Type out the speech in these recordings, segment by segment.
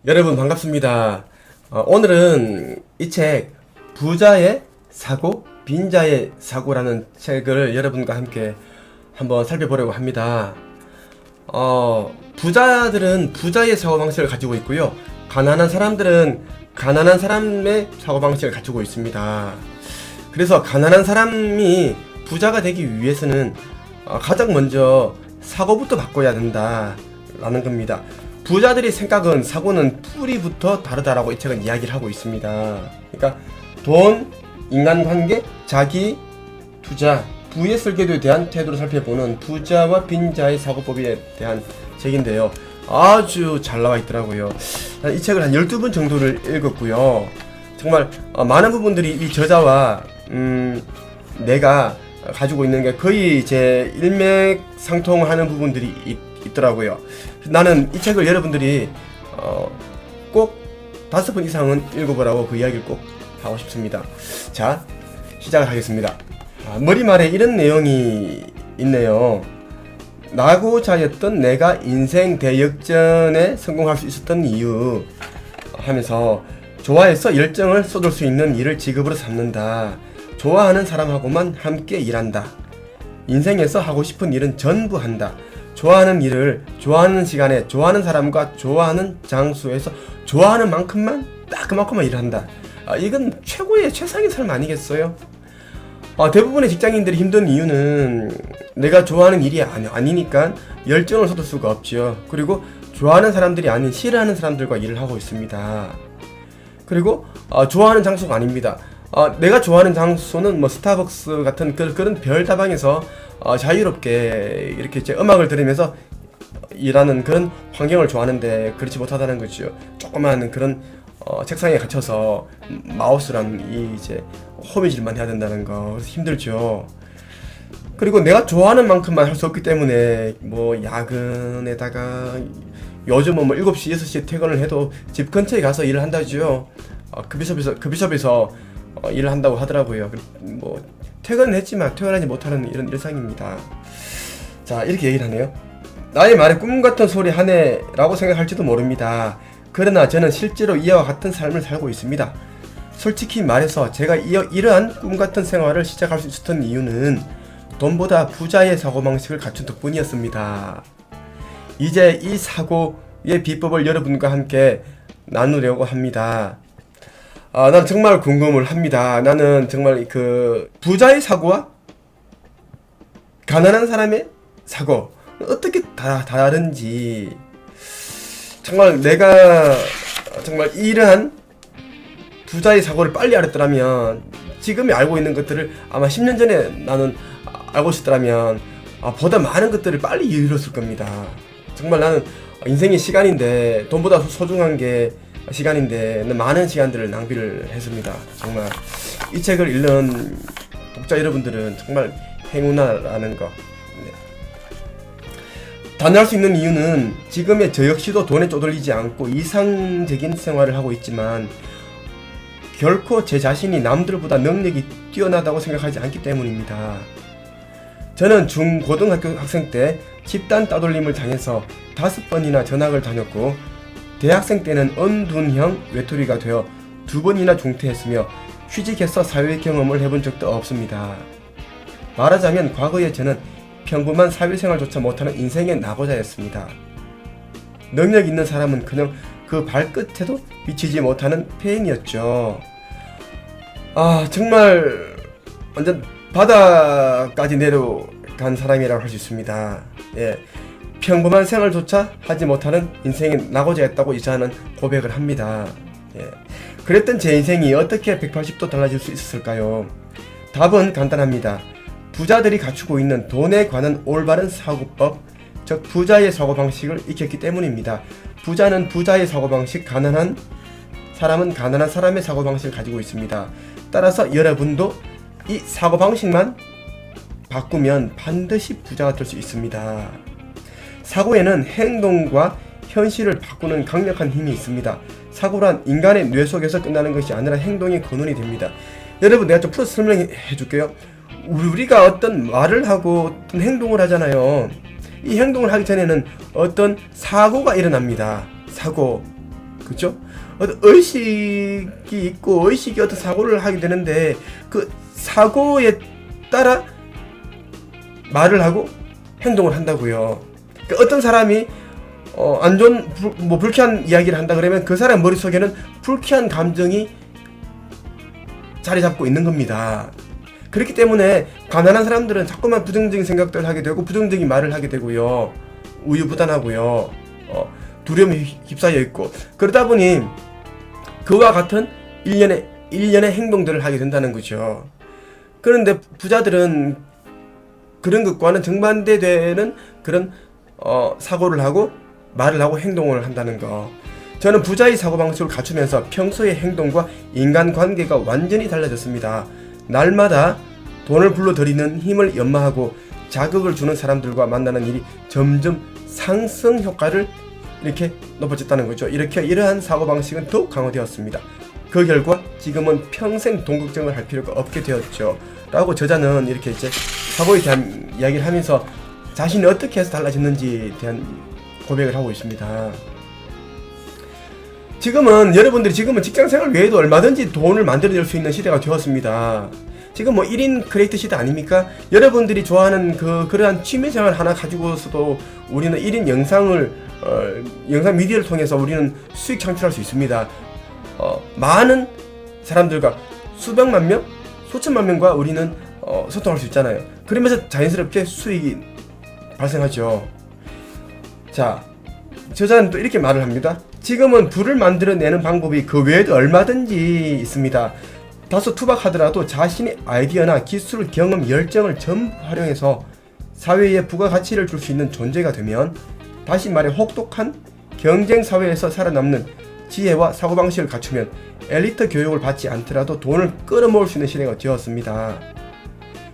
여러분 반갑습니다. 오늘은 이 책 부자의 사고, 빈자의 사고라는 책을 여러분과 함께 한번 살펴보려고 합니다. 부자들은 부자의 사고방식을 가지고 있고요. 가난한 사람들은 가난한 사람의 사고방식을 가지고 있습니다. 그래서 가난한 사람이 부자가 되기 위해서는 가장 먼저 사고부터 바꿔야 된다라는 겁니다. 부자들의 생각은 사고는 뿌리부터 다르다라고 이 책은 이야기를 하고 있습니다. 그러니까 돈, 인간관계, 자기, 투자, 부의 설계도에 대한 태도를 살펴보는 부자와 빈자의 사고법에 대한 책인데요. 아주 잘 나와 있더라고요. 이 책을 한 12번 정도를 읽었고요. 정말 많은 부분들이 이 저자와 내가 가지고 있는 게 거의 제 일맥상통하는 부분들이 있더라고요. 나는 이 책을 여러분들이 꼭 5번 이상은 읽어보라고 그 이야기를 꼭 하고 싶습니다. 자, 시작을 하겠습니다. 머리말에 이런 내용이 있네요. 나고자였던 내가 인생 대역전에 성공할 수 있었던 이유 하면서, 좋아해서 열정을 쏟을 수 있는 일을 직업으로 삼는다. 좋아하는 사람하고만 함께 일한다. 인생에서 하고 싶은 일은 전부 한다. 좋아하는 일을 좋아하는 시간에 좋아하는 사람과 좋아하는 장소에서 좋아하는 만큼만 딱 그만큼만 일한다. 이건 최상의 삶 아니겠어요? 대부분의 직장인들이 힘든 이유는 내가 좋아하는 일이 아니니까 열정을 쏟을 수가 없죠. 그리고 좋아하는 사람들이 아닌 싫어하는 사람들과 일을 하고 있습니다. 그리고 좋아하는 장소가 아닙니다. 내가 좋아하는 장소는 뭐 스타벅스 같은 그런 별다방에서 자유롭게 이렇게 제 음악을 들으면서 일하는 그런 환경을 좋아하는데 그렇지 못하다는 거죠. 조그마한 그런 책상에 갇혀서 마우스랑 이제 호미질만 해야 된다는 거, 그래서 힘들죠. 그리고 내가 좋아하는 만큼만 할 수 없기 때문에 뭐 야근에다가 요즘은 뭐 7시, 6시에 퇴근을 해도 집 근처에 가서 일을 한다죠. 커피숍에서 일을 한다고 하더라고요. 뭐 퇴근은 했지만 퇴근하지 못하는 이런 일상입니다. 자, 이렇게 얘기를 하네요. 나의 말에 꿈같은 소리 하네라고 생각할지도 모릅니다. 그러나 저는 실제로 이와 같은 삶을 살고 있습니다. 솔직히 말해서 제가 이러한 꿈같은 생활을 시작할 수 있었던 이유는 돈보다 부자의 사고방식을 갖춘 덕분이었습니다. 이제 이 사고의 비법을 여러분과 함께 나누려고 합니다. 난 정말 궁금을 합니다. 나는 정말 그 부자의 사고와 가난한 사람의 사고 어떻게 다른지, 정말 내가 정말 이러한 부자의 사고를 빨리 알았더라면, 지금에 알고 있는 것들을 아마 10년 전에 나는 알고 있었더라면 보다 많은 것들을 빨리 이뤘을 겁니다. 정말 나는 인생이 시간인데, 돈보다 소중한 게 시간인데 많은 시간들을 낭비를 했습니다. 정말 이 책을 읽는 독자 여러분들은 정말 행운아라는 거. 단호할 수 있는 이유는 지금의 저 역시도 돈에 쪼들리지 않고 이상적인 생활을 하고 있지만 결코 제 자신이 남들보다 능력이 뛰어나다고 생각하지 않기 때문입니다. 저는 중고등학교 학생 때 집단 따돌림을 당해서 5번이나 전학을 다녔고, 대학생 때는 언둔형 외톨이가 되어 2번이나 중퇴했으며 취직해서 사회 경험을 해본 적도 없습니다. 말하자면 과거에 저는 평범한 사회생활조차 못하는 인생의 낙오자였습니다. 능력 있는 사람은 그냥 그 발끝에도 미치지 못하는 폐인이었죠. 정말 완전 바다까지 내려간 사람이라고 할 수 있습니다. 평범한 생활조차 하지 못하는 인생의 낙오자였다고 이 저는 고백을 합니다. 그랬던 제 인생이 어떻게 180도 달라질 수 있었을까요? 답은 간단합니다. 부자들이 갖추고 있는 돈에 관한 올바른 사고법, 즉 부자의 사고방식을 익혔기 때문입니다. 부자는 부자의 사고방식, 가난한 사람은 가난한 사람의 사고방식을 가지고 있습니다. 따라서 여러분도 이 사고방식만 바꾸면 반드시 부자가 될 수 있습니다. 사고에는 행동과 현실을 바꾸는 강력한 힘이 있습니다. 사고란 인간의 뇌 속에서 끝나는 것이 아니라 행동의 근원이 됩니다. 여러분, 내가 좀 풀어서 설명해 줄게요. 우리가 어떤 말을 하고 어떤 행동을 하잖아요. 이 행동을 하기 전에는 어떤 사고가 일어납니다. 사고. 그죠? 어떤 의식이 있고 의식이 어떤 사고를 하게 되는데 그 사고에 따라 말을 하고 행동을 한다고요. 그러니까 어떤 사람이 안 좋은 불쾌한 이야기를 한다 그러면 그 사람 머릿속에는 불쾌한 감정이 자리 잡고 있는 겁니다. 그렇기 때문에 가난한 사람들은 자꾸만 부정적인 생각들을 하게 되고 부정적인 말을 하게 되고요. 우유부단하고요. 두려움에 휩싸여 있고 그러다 보니 그와 같은 일련의 행동들을 하게 된다는 거죠. 그런데 부자들은 그런 것과는 정반대되는 그런 사고를 하고 말을 하고 행동을 한다는 거. 저는 부자의 사고방식을 갖추면서 평소의 행동과 인간관계가 완전히 달라졌습니다. 날마다 돈을 불러들이는 힘을 연마하고 자극을 주는 사람들과 만나는 일이 점점 상승 효과를 이렇게 높아졌다는 거죠. 이러한 사고방식은 더욱 강화되었습니다. 그 결과 지금은 평생 돈 걱정을 할 필요가 없게 되었죠. 라고 저자는 이렇게 이제 사고에 대한 이야기를 하면서 자신이 어떻게 해서 달라졌는지에 대한 고백을 하고 있습니다. 여러분들이 지금은 직장생활 외에도 얼마든지 돈을 만들어낼 수 있는 시대가 되었습니다. 지금 1인 크리에이터 시대 아닙니까? 여러분들이 좋아하는 그러한 취미생활 하나 가지고서도 우리는 1인 영상 미디어를 통해서 우리는 수익 창출할 수 있습니다. 많은 사람들과 수백만 명, 수천만 명과 우리는 소통할 수 있잖아요. 그러면서 자연스럽게 수익이 발생하죠. 자, 저자는 또 이렇게 말을 합니다. 지금은 부를 만들어내는 방법이 그 외에도 얼마든지 있습니다. 다소 투박하더라도 자신의 아이디어나 기술, 경험, 열정을 전부 활용해서 사회에 부가가치를 줄 수 있는 존재가 되면 다시 말해 혹독한 경쟁사회에서 살아남는 지혜와 사고방식을 갖추면 엘리트 교육을 받지 않더라도 돈을 끌어모을 수 있는 시대가 되었습니다.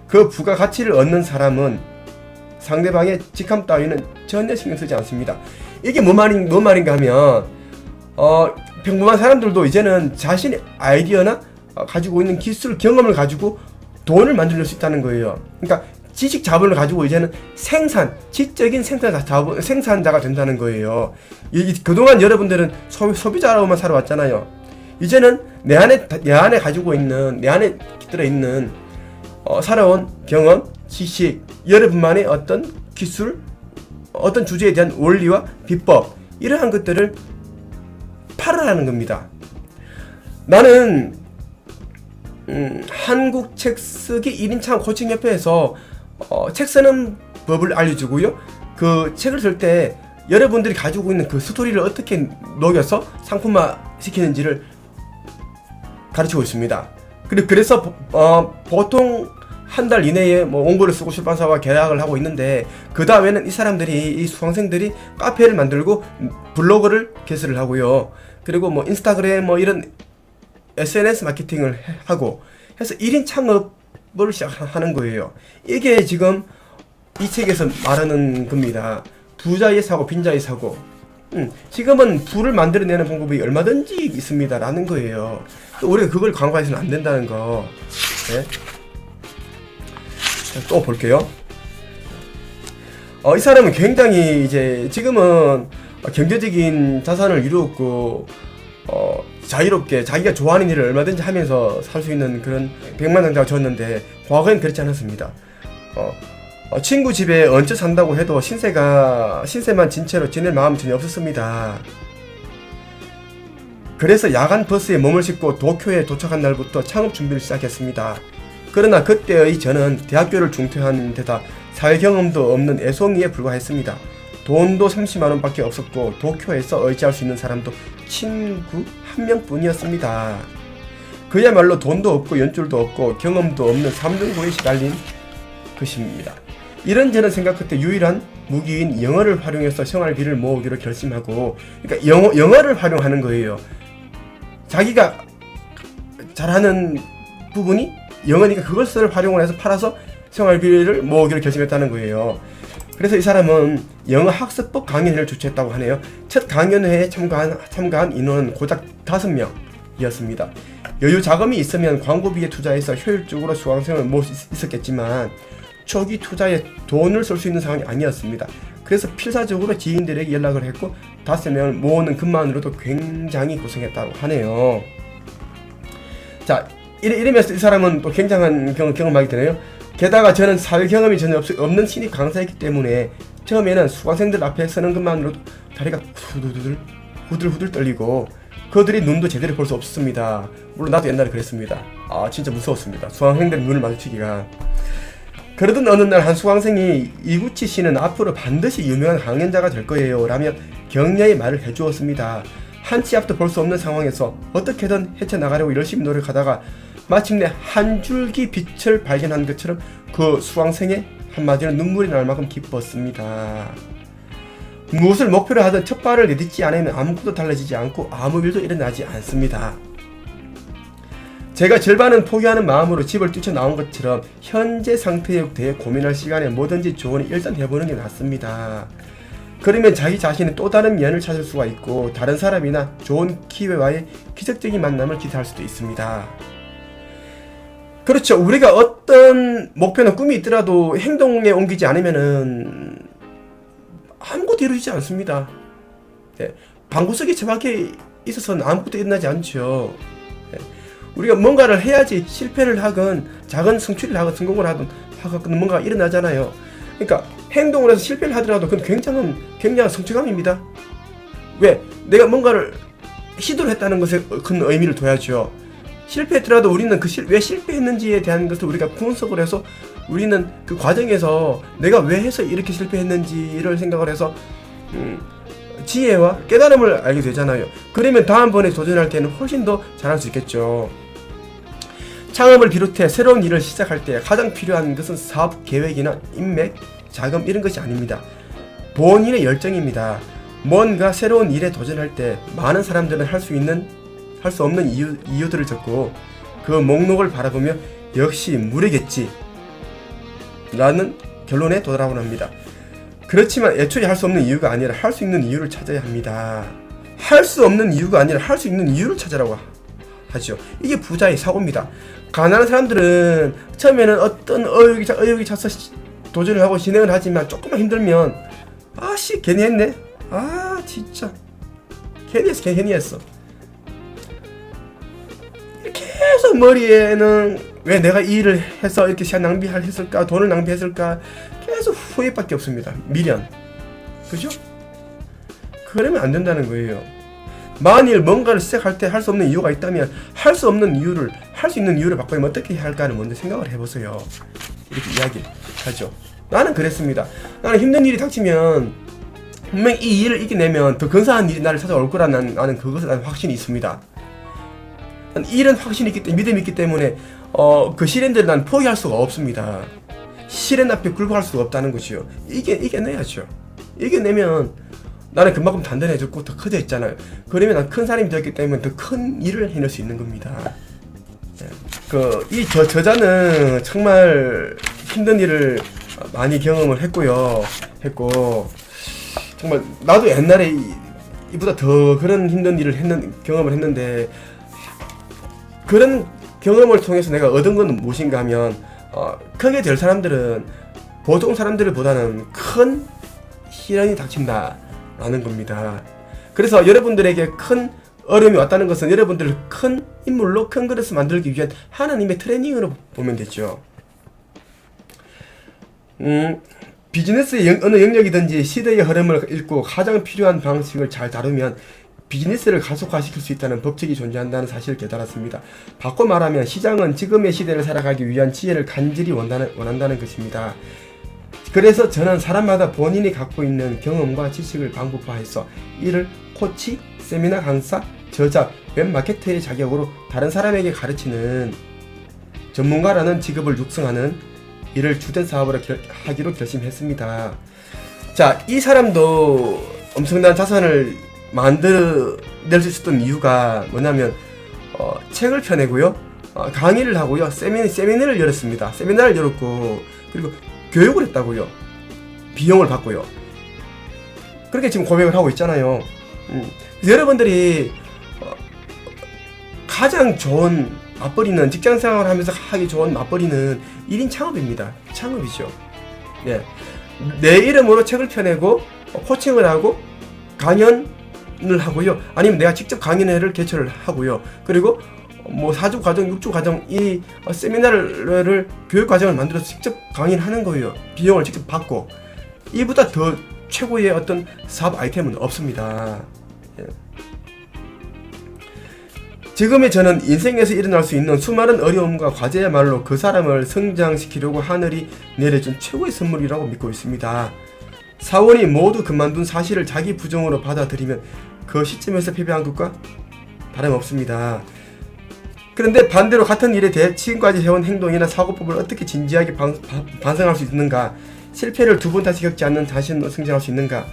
그 부가가치를 얻는 사람은 상대방의 직함 따위는 전혀 신경 쓰지 않습니다. 이게 뭔 말인가 하면 평범한 사람들도 이제는 자신의 아이디어나 가지고 있는 기술, 경험을 가지고 돈을 만들 수 있다는 거예요. 그러니까 지식 자본을 가지고 이제는 지적인 생산자가 된다는 거예요. 그동안 여러분들은 소비자로만 살아왔잖아요. 이제는 내 안에 가지고 있는, 내 안에 들어있는 살아온 경험, 지식, 여러분만의 어떤 기술, 어떤 주제에 대한 원리와 비법, 이러한 것들을 팔으라는 겁니다. 나는 한국 책쓰기 1인칭 코칭협회에서 책 쓰는 법을 알려주고요. 그 책을 쓸 때 여러분들이 가지고 있는 그 스토리를 어떻게 녹여서 상품화 시키는지를 가르치고 있습니다. 그래서 보통 한 달 이내에 원고를 쓰고 출판사와 계약을 하고 있는데, 그 다음에는 이 수강생들이 카페를 만들고 블로그를 개설을 하고요. 그리고 인스타그램 이런 SNS 마케팅을 하고 해서 1인 창업을 시작하는 거예요. 이게 지금 이 책에서 말하는 겁니다. 부자의 사고, 빈자의 사고. 지금은 부를 만들어내는 방법이 얼마든지 있습니다 라는 거예요. 우리가 그걸 간과해서는 안 된다는 거. 네? 또 볼게요. 이 사람은 굉장히 지금은 경제적인 자산을 이루었고 자유롭게 자기가 좋아하는 일을 얼마든지 하면서 살 수 있는 그런 백만장자가 되었는데, 과거엔 그렇지 않았습니다. 친구 집에 얹혀 산다고 해도 신세만 진 채로 지낼 마음은 전혀 없었습니다. 그래서 야간 버스에 몸을 싣고 도쿄에 도착한 날부터 창업 준비를 시작했습니다. 그러나 그때의 저는 대학교를 중퇴한 데다 사회 경험도 없는 애송이에 불과했습니다. 돈도 30만원 밖에 없었고 도쿄에서 의지할 수 있는 사람도 친구 한 명뿐이었습니다. 그야말로 돈도 없고 연줄도 없고 경험도 없는 3등고에 시달린 것입니다. 이런저런 생각 끝에 유일한 무기인 영어를 활용해서 생활비를 모으기로 결심하고, 그러니까 영어를 활용하는 거예요. 자기가 잘하는 부분이 영어니까 그것을 활용을 해서 팔아서 생활비를 모으기로 결심했다는 거예요. 그래서 이 사람은 영어 학습법 강연회를 주최했다고 하네요. 첫 강연회에 참가한 인원은 고작 5명이었습니다. 여유 자금이 있으면 광고비에 투자해서 효율적으로 수강생을 모을 수 있었겠지만 초기 투자에 돈을 쓸 수 있는 상황이 아니었습니다. 그래서 필사적으로 지인들에게 연락을 했고 5명을 모으는 것만으로도 굉장히 고생했다고 하네요. 자, 이러면서 이 사람은 또 굉장한 경험하게 되네요. 게다가 저는 사회 경험이 전혀 없는 신입 강사였기 때문에 처음에는 수강생들 앞에 서는 것만으로도 다리가 후들후들 떨리고 그들이 눈도 제대로 볼 수 없었습니다. 물론 나도 옛날에 그랬습니다. 진짜 무서웠습니다. 수강생들 눈을 마주치기가. 그러던 어느 날 한 수강생이 이구치 씨는 앞으로 반드시 유명한 강연자가 될 거예요 라며 격려의 말을 해주었습니다. 한 치 앞도 볼 수 없는 상황에서 어떻게든 헤쳐나가려고 열심히 노력하다가 마침내 한 줄기 빛을 발견한 것처럼 그 수강생의 한마디는 눈물이 날 만큼 기뻤습니다. 무엇을 목표로 하든 첫 발을 내딛지 않으면 아무것도 달라지지 않고 아무 일도 일어나지 않습니다. 제가 절반은 포기하는 마음으로 집을 뛰쳐나온 것처럼 현재 상태에 대해 고민할 시간에 뭐든지 조언을 일단 해보는 게 낫습니다. 그러면 자기 자신의 또 다른 면을 찾을 수가 있고 다른 사람이나 좋은 기회와의 기적적인 만남을 기대할 수도 있습니다. 그렇죠. 우리가 어떤 목표나 꿈이 있더라도 행동에 옮기지 않으면은 아무것도 이루어지지 않습니다. 네. 방구석에 처박혀 있어서는 아무것도 일어나지 않죠. 네. 우리가 뭔가를 해야지 실패를 하건 작은 성취를 하건 성공을 하건 뭔가가 일어나잖아요. 그러니까 행동을 해서 실패를 하더라도 그건 굉장한 성취감입니다. 왜? 내가 뭔가를 시도를 했다는 것에 큰 의미를 둬야죠. 실패했더라도 우리는 왜 실패했는지에 대한 것을 우리가 분석을 해서 우리는 그 과정에서 내가 왜 해서 이렇게 실패했는지를 생각을 해서 지혜와 깨달음을 알게 되잖아요. 그러면 다음번에 도전할 때는 훨씬 더 잘할 수 있겠죠. 창업을 비롯해 새로운 일을 시작할 때 가장 필요한 것은 사업 계획이나 인맥, 자금 이런 것이 아닙니다. 본인의 열정입니다. 뭔가 새로운 일에 도전할 때 많은 사람들은 할 수 없는 이유들을 적고 그 목록을 바라보며 역시 무리겠지 라는 결론에 도달하곤 합니다. 그렇지만 애초에 할 수 없는 이유가 아니라 할 수 있는 이유를 찾아야 합니다. 할 수 없는 이유가 아니라 할 수 있는 이유를 찾으라고 하죠. 이게 부자의 사고입니다. 가난한 사람들은 처음에는 어떤 의욕이 차서 도전을 하고 진행을 하지만 조금만 힘들면 괜히 했네. 진짜 괜히 했어. 계속 머리에는 왜 내가 이 일을 해서 이렇게 시간 낭비했을까, 돈을 낭비했을까 계속 후회밖에 없습니다. 미련. 그죠? 그러면 안 된다는 거예요. 만일 뭔가를 시작할 때 할 수 없는 이유가 있다면 할 수 있는 이유를 바꾸면 어떻게 해야 할까를 먼저 생각을 해보세요. 이렇게 이야기를 하죠. 나는 그랬습니다. 나는 힘든 일이 닥치면 분명히 이 일을 이겨내면 더 근사한 일이 나를 찾아올 거라는 나는 그것에 대한 확신이 있습니다. 이런 확신이 있기 때문에 믿음이 있기 때문에 그 시련들을 난 포기할 수가 없습니다. 시련 앞에 굴복할 수가 없다는 것이요. 이겨내야죠. 이겨내면 나는 그만큼 단단해졌고 더 커져있잖아요. 그러면 난 큰 사람이 되었기 때문에 더 큰 일을 해낼 수 있는 겁니다. 이 저자는 정말 힘든 일을 많이 경험을 했고 정말 나도 옛날에 이보다 더 그런 힘든 일을 경험을 했는데 그런 경험을 통해서 내가 얻은 건 무엇인가 하면 크게 될 사람들은 보통 사람들보다는 큰 시련이 닥친다 라는 겁니다. 그래서 여러분들에게 큰 어려움이 왔다는 것은 여러분들을 큰 인물로 큰 그릇을 만들기 위한 하나님의 트레이닝으로 보면 되죠. 비즈니스의 어느 영역이든지 시대의 흐름을 읽고 가장 필요한 방식을 잘 다루면 비즈니스를 가속화시킬 수 있다는 법칙이 존재한다는 사실을 깨달았습니다. 바꿔 말하면 시장은 지금의 시대를 살아가기 위한 지혜를 간절히 원한다는 것입니다. 그래서 저는 사람마다 본인이 갖고 있는 경험과 지식을 방법화해서 이를 코치, 세미나 강사, 저자, 웹마케터의 자격으로 다른 사람에게 가르치는 전문가라는 직업을 육성하는 이를 주된 사업으로 하기로 결심했습니다. 자, 이 사람도 엄청난 자산을 만들어낼 수 있었던 이유가 뭐냐면 책을 펴내고요, 강의를 하고요, 세미나를 열었습니다. 세미나를 열었고 그리고 교육을 했다고요. 비용을 받고요. 그렇게 지금 고백을 하고 있잖아요. 여러분들이 가장 좋은 맞벌이는 직장생활을 하면서 하기 좋은 맞벌이는 1인 창업입니다. 창업이죠. 예. 내 이름으로 책을 펴내고 코칭을 하고 강연을 하고요. 아니면 내가 직접 강연회를 개최를 하고요. 그리고 뭐 4주 과정, 6주 과정 이 세미나를 교육 과정을 만들어서 직접 강의하는 거예요. 비용을 직접 받고. 이보다 더 최고의 어떤 사업 아이템은 없습니다. 예. 지금의 저는 인생에서 일어날 수 있는 수많은 어려움과 과제야말로 그 사람을 성장시키려고 하늘이 내려준 최고의 선물이라고 믿고 있습니다. 사원이 모두 그만둔 사실을 자기 부정으로 받아들이면 그 시점에서 패배한 것과 다름없습니다. 그런데 반대로 같은 일에 대해 지금까지 해온 행동이나 사고법을 어떻게 진지하게 반성할 수 있는가, 실패를 2번 다시 겪지 않는 자신으로 성장할 수 있는가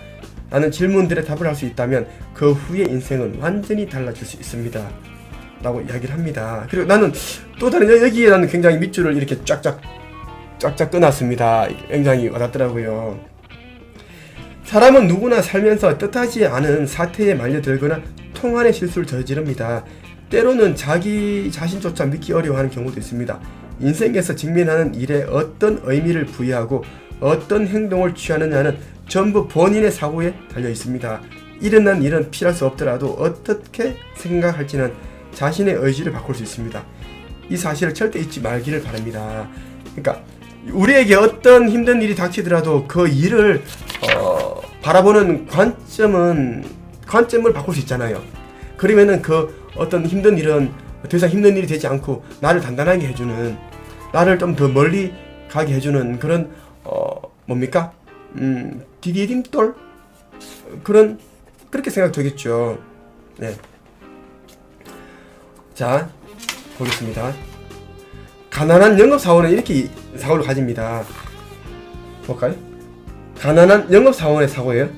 라는 질문들에 답을 할 수 있다면 그 후의 인생은 완전히 달라질 수 있습니다 라고 이야기를 합니다. 그리고 나는 또 다른 여기에 나는 굉장히 밑줄을 이렇게 쫙쫙 끊었습니다. 굉장히 와닿더라고요. 사람은 누구나 살면서 뜻하지 않은 사태에 말려들거나 통한의 실수를 저지릅니다. 때로는 자기 자신조차 믿기 어려워하는 경우도 있습니다. 인생에서 직면하는 일에 어떤 의미를 부여하고 어떤 행동을 취하느냐는 전부 본인의 사고에 달려 있습니다. 일어난 일은 피할 수 없더라도 어떻게 생각할지는 자신의 의지를 바꿀 수 있습니다. 이 사실을 절대 잊지 말기를 바랍니다. 그러니까 우리에게 어떤 힘든 일이 닥치더라도 그 일을 바라보는 관점을 바꿀 수 있잖아요. 그러면은 그 어떤 힘든 일은 더 이상 힘든 일이 되지 않고 나를 단단하게 해주는, 나를 좀 더 멀리 가게 해주는 그런 뭡니까? 디디딤돌? 그렇게 생각되겠죠. 네. 자, 보겠습니다. 가난한 영업사원은 이렇게 사고를 가집니다. 볼까요? 가난한 영업사원의 사고예요.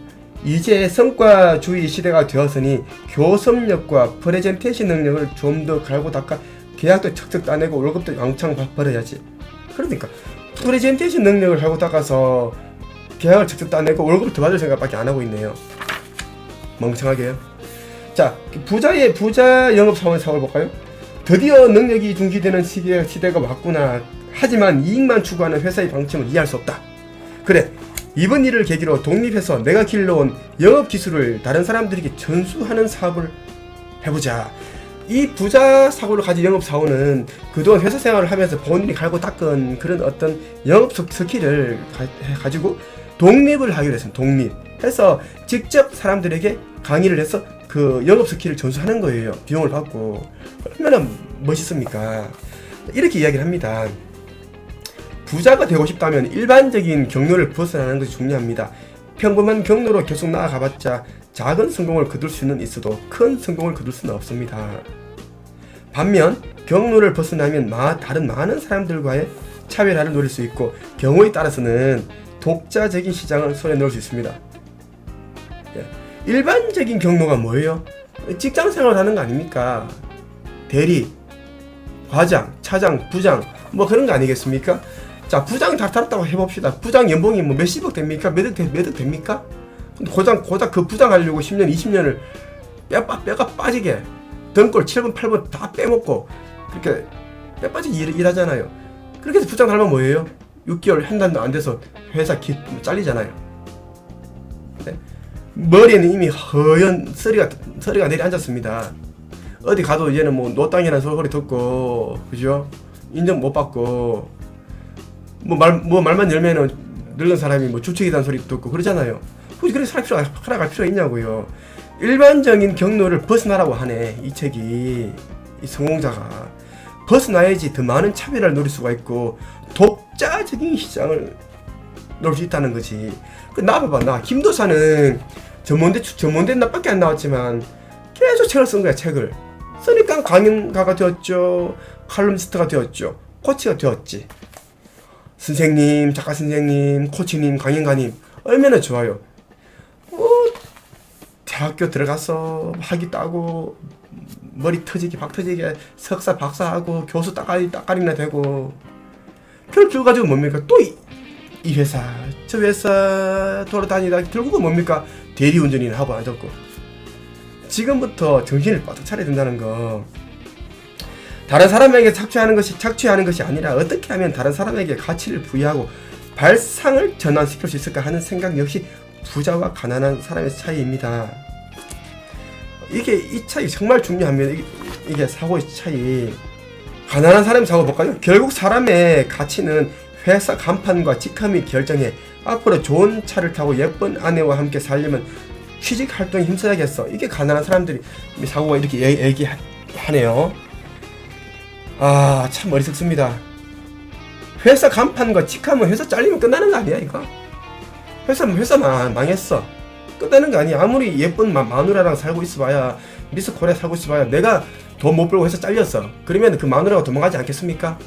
이제 성과주의 시대가 되었으니 교섭력과 프레젠테이션 능력을 좀 더 갈고 닦아 계약도 척척 따내고 월급도 왕창 벌어야지. 그러니까 프레젠테이션 능력을 갈고 닦아서 계약을 척척 따내고 월급을 더 받을 생각밖에 안 하고 있네요. 멍청하게요. 자, 부자 영업사원의 사고를 볼까요? 드디어 능력이 중시되는 시대가 왔구나. 하지만 이익만 추구하는 회사의 방침을 이해할 수 없다. 그래, 이번 일을 계기로 독립해서 내가 길러온 영업기술을 다른 사람들에게 전수하는 사업을 해보자. 이 부자 사고를 가진 영업사원은 그동안 회사 생활을 하면서 본인이 갈고 닦은 그런 어떤 영업 스킬을 가지고 독립을 하기로 했습니다. 독립해서 직접 사람들에게 강의를 해서 그 영업 스킬을 전수하는 거예요. 비용을 받고. 얼마나 멋있습니까? 이렇게 이야기를 합니다. 부자가 되고 싶다면 일반적인 경로를 벗어나는 것이 중요합니다. 평범한 경로로 계속 나아가봤자 작은 성공을 거둘 수는 있어도 큰 성공을 거둘 수는 없습니다. 반면 경로를 벗어나면 다른 많은 사람들과의 차별화를 노릴 수 있고 경우에 따라서는 독자적인 시장을 손에 넣을 수 있습니다. 일반적인 경로가 뭐예요? 직장 생활을 하는 거 아닙니까? 대리, 과장, 차장, 부장 뭐 그런 거 아니겠습니까? 자, 부장 다 달았다고 해봅시다. 부장 연봉이 뭐 몇십억 됩니까? 몇억 됩니까? 근데 고작 그 부장 하려고 10년, 20년을 뼈가 빠지게 등골 7번, 8번 다 빼먹고 그렇게 뼈 빠지게 일하잖아요. 그렇게 해서 부장 달면 뭐예요? 6개월, 한 달도 안 돼서 회사 잘리잖아요. 네? 머리에는 이미 허연 서리가 내려앉았습니다. 어디 가도 얘는 뭐 노땅이라는 소리 듣고, 그죠? 인정 못 받고, 말만 열면은 늙은 사람이 뭐 주책이라는 소리 듣고 그러잖아요. 굳이 그렇게 살아갈 필요가 있냐고요. 일반적인 경로를 벗어나라고 하네, 이 책이. 이 성공자가. 벗어나야지 더 많은 차별화를 노릴 수가 있고, 독자적인 시장을 놓을 수 있다는 거지. 나 봐봐, 나 김도사는 전문대 나밖에 안 나왔지만 계속 책을 쓴 거야. 책을 쓰니까 강연가가 되었죠, 칼럼니스트가 되었죠, 코치가 되었지. 선생님, 작가 선생님, 코치님, 강연가님 얼마나 좋아요. 대학교 들어가서 학위 따고 머리 터지게 박 터지게 석사 박사하고 교수 따까리나 되고, 그걸 가지고 뭡니까? 또 이 회사 저 회사 돌아다니다 결국은 뭡니까? 대리운전이나 하고 앉았고. 지금부터 정신을 바짝 차려야 된다는 거. 다른 사람에게 착취하는 것이 아니라 어떻게 하면 다른 사람에게 가치를 부여하고 발상을 전환시킬 수 있을까 하는 생각 역시 부자와 가난한 사람의 차이입니다. 이 차이 정말 중요합니다. 이게 사고의 차이. 가난한 사람의 사고 볼까요? 결국 사람의 가치는 회사 간판과 직함이 결정해. 앞으로 좋은 차를 타고 예쁜 아내와 함께 살려면 취직 활동에 힘써야겠어. 이게 가난한 사람들이 사고가 이렇게 얘기하네요. 아, 참 어리석습니다. 회사 간판과 직함은 회사 잘리면 끝나는 거 아니야, 이거? 회사 망했어. 끝나는 거 아니야. 아무리 예쁜 마누라랑 살고 있어봐야, 미스 코리아 살고 있어봐야 내가 돈 못 벌고 회사 잘렸어. 그러면 그 마누라가 도망가지 않겠습니까?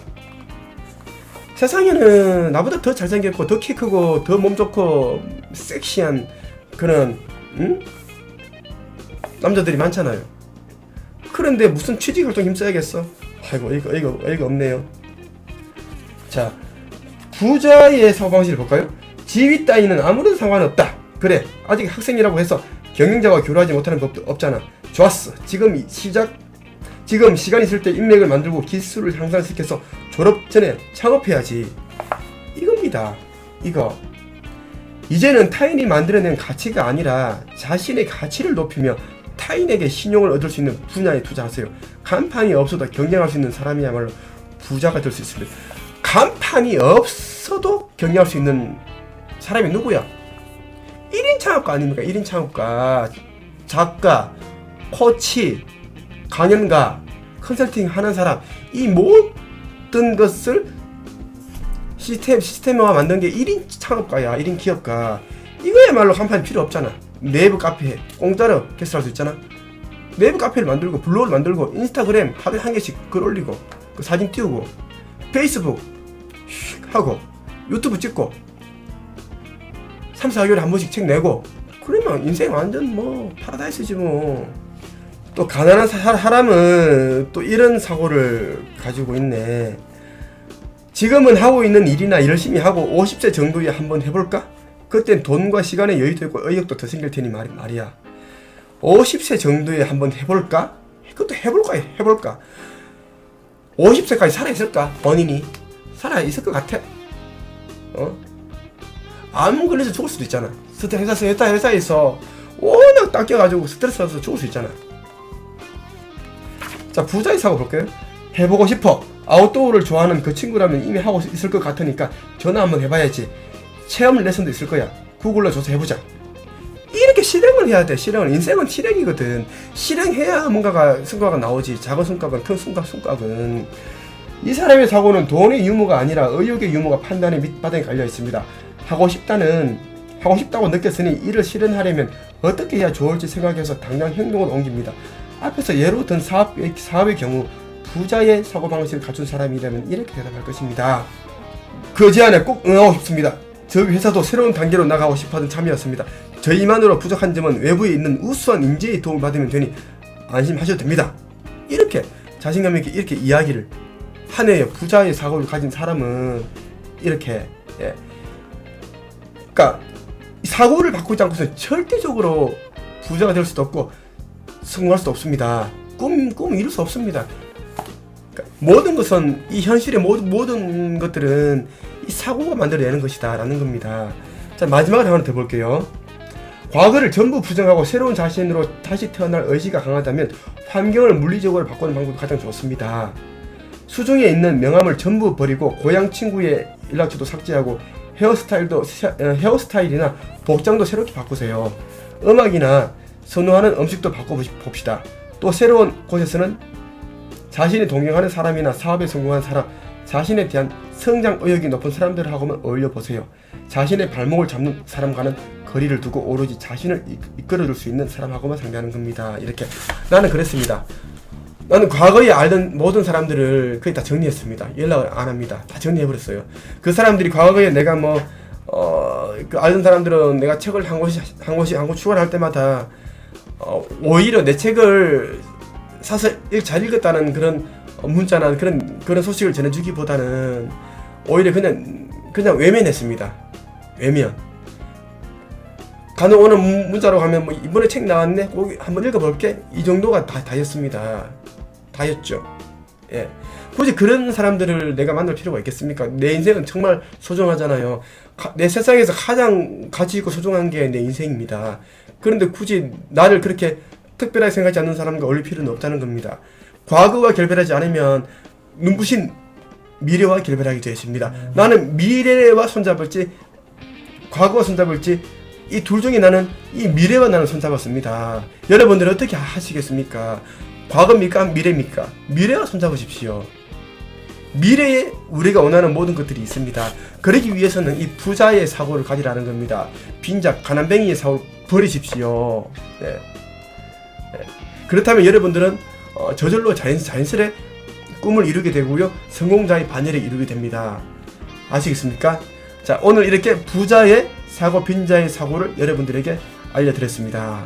세상에는 나보다 더 잘생겼고 더 키 크고 더 몸 좋고 섹시한 그런 남자들이 많잖아요. 그런데 무슨 취직활동 힘써야겠어? 아이고 이거 없네요. 자, 부자의 사고방식을 볼까요? 지위 따위는 아무런 상관없다. 그래, 아직 학생이라고 해서 경영자와 교류하지 못하는 법도 없잖아. 좋았어. 지금 시간 있을 때 인맥을 만들고 기술을 향상시켜서 졸업 전에 창업해야지. 이겁니다. 이거. 이제는 타인이 만들어낸 가치가 아니라 자신의 가치를 높이며 타인에게 신용을 얻을 수 있는 분야에 투자하세요. 간판이 없어도 경쟁할 수 있는 사람이야말로 부자가 될 수 있습니다. 간판이 없어도 경쟁할 수 있는 사람이 누구야? 1인 창업가 아닙니까? 1인 창업가, 작가, 코치, 강연가, 컨설팅 하는 사람, 이 모든 것을 시스템화 만든 게 1인 창업가야. 1인 기업가. 이거야말로 간판이 필요 없잖아. 네이버 카페 공짜로 게스트할 수 있잖아. 네이버 카페를 만들고 블로그를 만들고 인스타그램 하루에 한 개씩 글 올리고 그 사진 띄우고 페이스북 하고 유튜브 찍고 3, 4개월에 한 번씩 책 내고 그러면 인생 완전 뭐 파라다이스지 뭐. 또 가난한 사람은 또 이런 사고를 가지고 있네. 지금은 하고 있는 일이나 열심히 하고 50세 정도에 한번 해볼까? 그땐 돈과 시간의 여유도 있고 의욕도 더 생길 테니 말이야. 50세 정도에 한번 해볼까? 그것도 해볼까? 50세까지 살아있을까? 본인이 살아있을 것 같아? 암 걸려서 죽을 수도 있잖아. 회사에서 워낙 닦여가지고 스트레스 받아서 죽을 수 있잖아. 자, 부자의 사고 볼까요? 해보고 싶어. 아웃도어를 좋아하는 그 친구라면 이미 하고 있을 것 같으니까 전화 한번 해봐야지. 체험 레슨도 있을 거야. 구글로 조사해보자. 이렇게 실행을 해야 돼. 실행을. 인생은 실행이거든. 실행해야 뭔가가 성과가 나오지. 작은 성과건 큰 성과건. 이 사람의 사고는 돈의 유무가 아니라 의욕의 유무가 판단의 밑바닥에 깔려 있습니다. 하고 싶다고 느꼈으니 이를 실현하려면 어떻게 해야 좋을지 생각해서 당장 행동을 옮깁니다. 앞에서 예로 든 사업의 경우 부자의 사고방식을 갖춘 사람이라면 이렇게 대답할 것입니다. 그 제안에 꼭 응하고 싶습니다. 저희 회사도 새로운 단계로 나가고 싶어하는 참이었습니다. 저희만으로 부족한 점은 외부에 있는 우수한 인재의 도움을 받으면 되니 안심하셔도 됩니다. 이렇게 자신감 있게 이렇게 이야기를 하네요. 부자의 사고를 가진 사람은 이렇게 그러니까 사고를 바꾸지 않고서는 절대적으로 부자가 될 수도 없고 성공할 수도 없습니다. 꿈 이룰 수 없습니다. 그러니까 모든 것은 이 현실의 모든 것들은 이 사고가 만들어내는 것이다 라는 겁니다. 자, 마지막으로 하나 더 볼게요. 과거를 전부 부정하고 새로운 자신으로 다시 태어날 의지가 강하다면 환경을 물리적으로 바꾸는 방법이 가장 좋습니다. 수중에 있는 명함을 전부 버리고 고향 친구의 연락처도 삭제하고 헤어스타일이나 복장도 새롭게 바꾸세요. 음악이나 선호하는 음식도 바꿔봅시다. 또 새로운 곳에서는 자신이 동경하는 사람이나 사업에 성공한 사람, 자신에 대한 성장 의욕이 높은 사람들하고만 어울려보세요. 자신의 발목을 잡는 사람과는 거리를 두고 오로지 자신을 이끌어줄 수 있는 사람하고만 상대하는 겁니다. 이렇게 나는 그랬습니다. 나는 과거에 알던 모든 사람들을 거의 다 정리했습니다. 연락을 안 합니다. 다 정리해버렸어요. 그 사람들이 과거에 내가 그 알던 사람들은 내가 책을 한 곳 출간할 때마다 오히려 내 책을 사서 잘 읽었다는 그런 문자나 그런 소식을 전해주기보다는 오히려 그냥 외면했습니다. 외면. 간혹 오늘 문자로 가면 이번에 책 나왔네? 꼭 한번 읽어볼게? 이 정도가 다였습니다. 다였죠. 예. 굳이 그런 사람들을 내가 만날 필요가 있겠습니까? 내 인생은 정말 소중하잖아요. 내 세상에서 가장 가치 있고 소중한 게 내 인생입니다. 그런데 굳이 나를 그렇게 특별하게 생각하지 않는 사람과 어울릴 필요는 없다는 겁니다. 과거와 결별하지 않으면 눈부신 미래와 결별하게 되십니다. 나는 미래와 손잡을지 과거와 손잡을지 이 둘 중에 나는 이 미래와 나는 손잡았습니다. 여러분들 어떻게 하시겠습니까? 과거입니까? 미래입니까? 미래와 손잡으십시오. 미래에 우리가 원하는 모든 것들이 있습니다. 그러기 위해서는 이 부자의 사고를 가지라는 겁니다. 빈자, 가난뱅이의 사고를 버리십시오. 네. 네. 그렇다면 여러분들은 저절로 자연스레 꿈을 이루게 되고요. 성공자의 반열에 이루게 됩니다. 아시겠습니까? 자, 오늘 이렇게 부자의 사고, 빈자의 사고를 여러분들에게 알려드렸습니다.